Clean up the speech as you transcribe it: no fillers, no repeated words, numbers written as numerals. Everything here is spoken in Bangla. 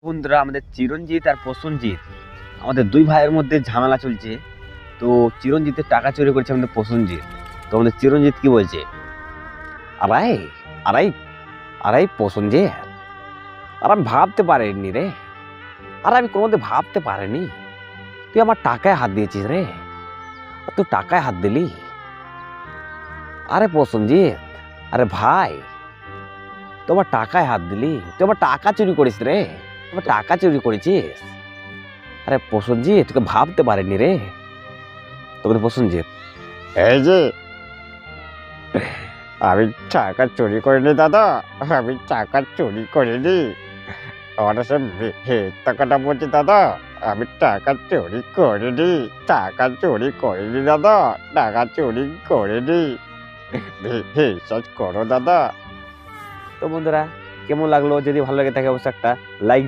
বন্ধুরা, আমাদের চিরঞ্জিত আর প্রসেনজিৎ, আমাদের দুই ভাইয়ের মধ্যে ঝামেলা চলছে। তো চিরঞ্জিতের টাকা চুরি করেছে আমাদের প্রসেনজিৎ। তো আমাদের চিরঞ্জিত কি বলছে, আরে আরে আরে প্রসেনজিৎ, আর আমি ভাবতে পারিনি রে, আর আমি কোনোদিন ভাবতে পারিনি তুই আমার টাকায় হাত দিয়েছিস রে। আর তুই টাকায় হাত দিলি? আরে প্রসেনজিৎ, আরে ভাই, তোমার টাকায় হাত দিলি, তুই আমার টাকা চুরি করিস রে, তোমার টাকা চুরি করেছিস। আরে প্রসেনজিৎ, তোকে ভাবতে পারিনি রে। তোকে প্রসেনজিৎ, এই যে আমি টাকা চুরি করিনি দাদা, আমি টাকা চুরি করিনি। আমার সব টাকাটা বলছি দাদা, আমি টাকা চুরি করিনি, টাকা চুরি করিনি দাদা, টাকা চুরি করিনি। বিশ্বাস করো দাদা। তো বন্ধুরা, কেমন লাগলো? যদি ভালো লাগে থাকে অবশ্যই একটা লাইক